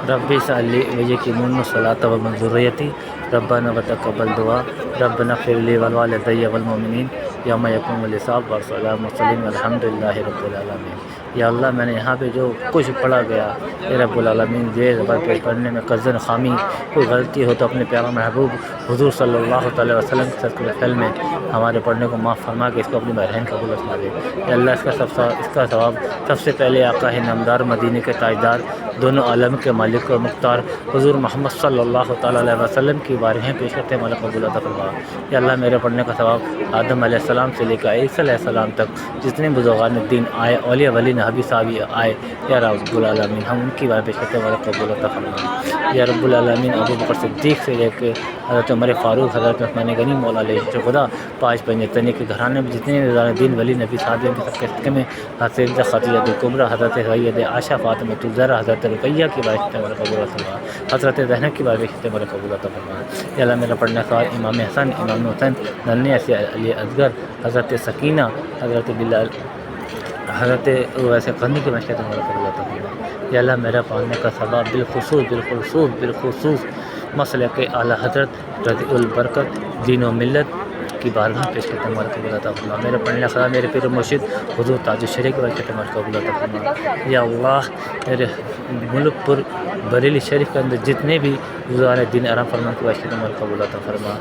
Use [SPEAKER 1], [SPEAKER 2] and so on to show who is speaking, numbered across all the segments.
[SPEAKER 1] ربی صلی وجیکمون صلاۃ و منظوریتی ربنا وتقبل دعا ربنا اغفر لی ولوالدی والمؤمنین یوم یقوم الحساب والسلام وسلم الحمد للہ رب العالمین۔ یا اللہ میں نے یہاں پہ جو کچھ پڑھا گیا اے رب العالمین زیر زبر پہ پڑھنے میں قصدن خامی کوئی غلطی ہو تو اپنے پیارا محبوب حضور صلی اللہ تعالی وسلم کے صدقے میں ہمارے پڑھنے کو معاف فرما کے اس کو اپنی بہن قبول فرما دے۔ یا اللہ اس کا ثواب سب سے پہلے آقا ہے نامدار مدینے کے تاجدار دونوں عالم کے مالک و مختار حضور محمد صلی اللہ تعالیٰ علیہ وسلم کی بارگاہیں پیش کرتے ہیں، مولا قبول عطا فرما۔ یا اللہ میرے پڑھنے کا ثواب آدم علیہ السلام سے لے کر عیسیٰ علیہ السلام تک جتنے بزرگان دین آئے، اولیاء ولی نبی صحابی آئے، یا رب العالمین ہم ان کی بارگاہ پیش کرتے ہیں، مولا قبول عطا فرما۔ یا رب العالمین ابو بکر صدیق سے لے کے حضرت عمر فاروق، حضرت عثمان غنی مولا علیہ خدا پانچ پنجتنی کے گھرانے میں جتنے بزرگان دین ولی نبی صحابی کے سب کے صدقے میں حضرت خدیجہ کبریٰ، حضرت سید عائشہ فاطمہ الزہرا، حضرت رقیہ کی بارگاہ مولا قبول عطا فرما، حضرت زینب کی بارگاہ مولا قبول عطا فرما۔ یا اللہ میرا پڑھنے کا امام حسن، امام حسین، ننھے علی اصغر، حضرت سکینہ، حضرت بلال، حضرت ویسے قرنی کی بارگاہ مولا قبول عطا فرما۔ یا اللہ میرا پڑھنے کا ثواب بالخصوص مسلک اعلیٰ حضرت رضی البرکت دین و ملت کی بارگاہ پیش کرتے ہیں، مولا قبول عطا فرما۔ میرے پڑھنے کا میرے پیر و مرشد حضور تاج الشریعہ کی بارگاہ مولا قبول عطا فرما۔ یا اللہ میرے ملک پر بریلی شریف کے اندر جتنے بھی بزرگان دین آرام فرمان کی بارگاہ مولا قبول عطا فرما۔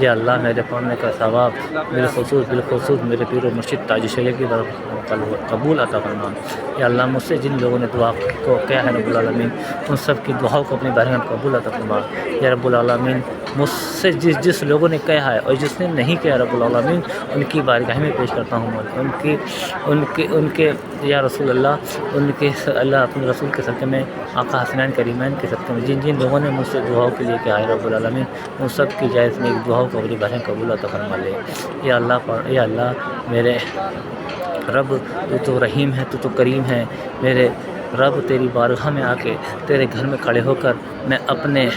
[SPEAKER 1] یا اللہ میرے پڑھنے کا ثواب بالخصوص میرے پیر و مرشد تاج الشریعہ کی بارگاہ قبول عطا فرما۔ یا اللہ مجھ سے جن لوگوں نے دعا کو کیا ہے رب العالمین ان سب کی دعاؤں کو اپنی بارگاہ میں قبول عطا فرما۔ یا رب العالمین مجھ سے جس لوگوں نے کہا ہے اور جس نے نہیں کہا رب العالمین ان کی بارگاہ میں پیش کرتا ہوں، ان کے یا رسول اللہ ان کے اللہ اپنے رسول کے صدقے میں آقا حسنین کریمین کے صدقے میں جن لوگوں نے مجھ سے دعاؤں کے لیے کہا ہے رب العالمین ان سب کی جائز میں دعاؤں کو اپنی بارگاہ قبول عطا فرما لے۔ یا اللہ میرے رب تو رحیم ہے، تو کریم ہے، میرے رب تیری بارگاہ میں آ کے تیرے گھر میں کھڑے ہو کر میں اپنے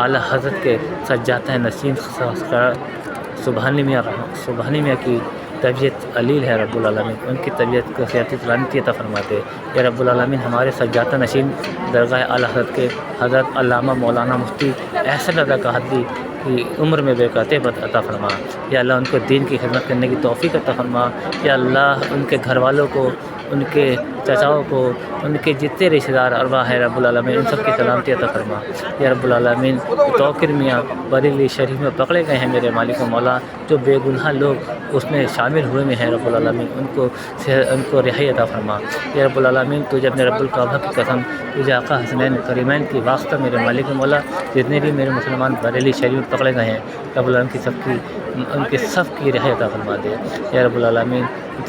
[SPEAKER 1] اعلیٰ حضرت کے سجادہ نشین سبحانی میاں کی طبیعت علیل ہے رب العالمین ان کی طبیعت کو صحت سلامتی عطا فرماتے۔ یا رب العالمین ہمارے سجادہ نشین درگاہ اعلیٰ حضرت کے حضرت علامہ مولانا مفتی احسن رضا کاہدی کی عمر میں برکاتیں عطا فرما۔ یا اللہ ان کو دین کی خدمت کرنے کی توفیق عطا فرما۔ یا اللہ ان کے گھر والوں کو، ان کے چچاؤں کو، ان کے جتنے رشتہ دار ارواح ہے رب العالمین ان سب کی سلامتی عطا فرما۔ یا رب العالمین توقیر میاں بریلی شریف میں پکڑے گئے ہیں میرے مالک و مولا، جو بے گناہ لوگ اس میں شامل ہوئے میں ہیں رب العالمین ان کو رہائی عطا فرما۔ یا رب العالمین تجھے اپنے رب الکعبہ کی قسم، تجھے آقا حسنین کریمین کی واسطہ میرے مالک و مولا جتنے بھی میرے مسلمان بریلی شریف میں پکڑے گئے ہیں رب العالمین ان کی سب کی رہائی عطا فرما دے۔ یا رب العالمین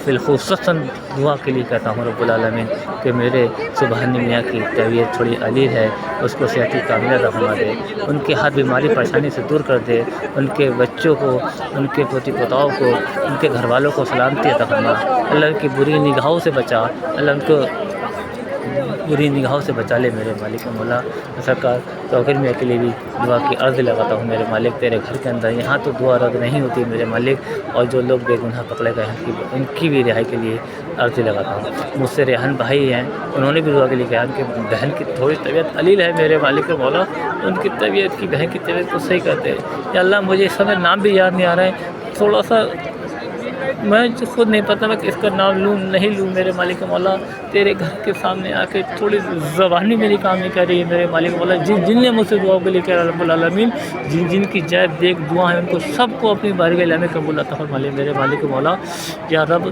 [SPEAKER 1] بالخصوصاً دعا کے لیے کہتا ہوں رب العالمین کہ میرے سبحانی میاں کی طبیعت تھوڑی علیل ہے، اس کو صحت کاملہ عطا فرما دے، ان کی ہر بیماری پریشانی سے دور کر دے، ان کے بچوں کو، ان کے پوتی پوتاؤں کو، ان کے گھر والوں کو سلامتی عطا فرما۔ اللہ ان کی بری نگاہوں سے بچا، اللہ ان کو بری نگاہوں سے بچا لے میرے مالک مولا۔ سرکار توقیر میاں کے لیے بھی دعا کی عرض لگاتا ہوں میرے مالک تیرے گھر کے اندر، یہاں تو دعا رد نہیں ہوتی میرے مالک، اور جو لوگ بے گناہ پکڑے گئے ہیں ان کی بھی رہائی کے لیے عرض لگاتا ہوں۔ مجھ سے ریحان بھائی ہیں، انہوں نے بھی دعا کے لیے کہا ان کی بہن کی تھوڑی طبیعت علیل ہے میرے مالک مولا، ان کی طبیعت کی بہن کی طبیعت کو صحیح کرتے ہیں۔ یا اللہ مجھے اس سمے نام بھی یاد نہیں آ رہا ہے، تھوڑا سا میں خود نہیں پتا میں اس کا نام لوں نہیں لوں میرے مالک مولا، تیرے گھر کے سامنے آ کے تھوڑی زبانی میری کام نہیں کر رہی ہے میرے مالک مولا، جن نے مجھ سے دعا کے لیے کہا رب العالمین جن کی جائز دیکھ دعا ہے ان کو سب کو اپنی بارگاہ میں قبول عطا فرما لے میرے مالک مولا۔ یا رب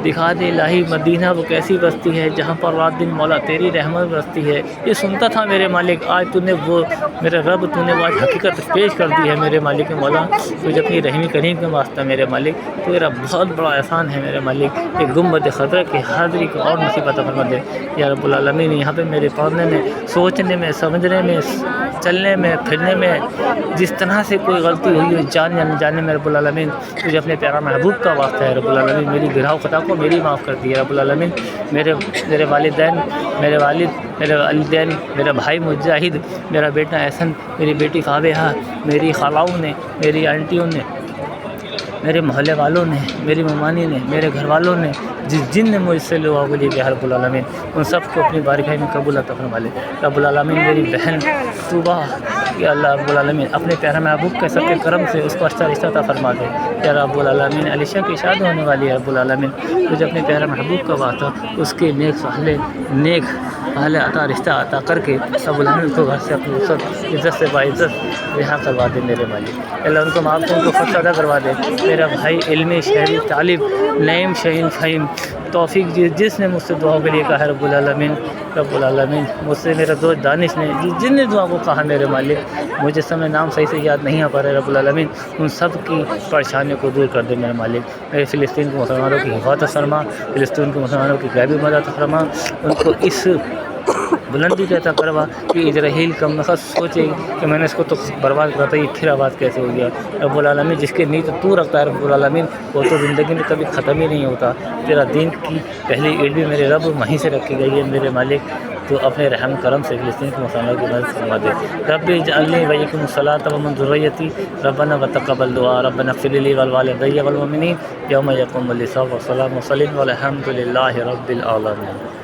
[SPEAKER 1] دکھا دے الہی مدینہ وہ کیسی بستی ہے جہاں پر رات دن مولا تیری رحمت برستی ہے، یہ سنتا تھا میرے مالک، آج تو نے وہ میرے رب تو نے وہ آج حقیقت پیش کر دی ہے میرے مالک مولا، تجھے اپنی رحمی کریم کا واسطہ میرے مالک، تیرا بہت بڑا احسان ہے میرے مالک، ایک گنبد خضرا کی حاضری کو اور نصیب عطا فرما دے۔ یا رب العالمین یہاں پہ میرے پڑھنے میں، سوچنے میں، سمجھنے میں، چلنے میں، پھرنے میں جس طرح سے کوئی غلطی ہوئی ہے جانے یا نہ جانے میں رب العالمین تجھے اپنے پیارا محبوب کا واسطہ ہے رب العالمین، میری گناہ خطا کو میری معاف کر دی ہے رب العالمین، میرے والدین، میرے والدین، میرا بھائی مجاہد، میرا بیٹا احسن، میری بیٹی فابہہ، میری خالاؤں نے، میری آنٹیوں نے، میرے محلے والوں نے، میری ممانی نے، میرے گھر والوں نے، جن نے مجھ سے دعا کے لیے کیا رب العالمین ان سب کو اپنی بارگاہ میں قبول عطا فرما لے۔ رب العالمین میری بہن طوبہ یا اللہ رب العالمین اپنے پیارے محبوب کے سب کے کرم سے اس کو اچھا رشتہ عطا فرما دے۔ یا رب العالمین علیشہ کی شادی ہونے والی ہے رب العالمین، مجھے اپنے پیارے محبوب کا وعدہ اس کے نیک اہل عطا رشتہ عطا کر کے رب العالمین کو گھر سے اپنی عزت سے باعزت رہا کروا دے میرے مالک۔ اللہ ان کو معاف ان کو خود ادا کروا دے۔ میرا بھائی علمی شہری طالب نعیم شہین فہیم توفیق جس نے مجھ سے دعا کے لیے کہا ہے رب العالمین مجھ سے میرا دوست دانش نے جن نے دعا کو کہا میرے مالک، مجھے سمے نام صحیح سے یاد نہیں آ پا رہا ہے رب العالمین، ان سب کی پریشانیوں کو دور کر دے میرے مالک۔ میرے فلسطین کے مسلمانوں کی حفاظت فرما، فلسطین کے مسلمانوں کی غیبی مدد فرما، ان کو اس بلندی کا عطا کروا کہ اسرائیل کا مقصد سوچے کہ میں نے اس کو تو برباد کرا تھا، یہ پھر آباد کیسے ہو گیا۔ رب العالمین جس کے نیت تو رکھتا ہے رب العالمین وہ تو زندگی میں کبھی ختم ہی نہیں ہوتا۔ تیرا دین کی پہلی عید بھی میرے رب وہیں سے رکھی گئی ہے میرے مالک، تو اپنے رحم کرم سے فلسطین کے مسلمانوں کی مدد فرما دے۔ رب اجعلنی ویکم الصلاۃ ومن ذریتی ربنا وتقبل دعاء ربنا اغفر لی ولوالدی والمؤمنین یوم یقوم الحساب والسلام والحمد للہ رب العالمین۔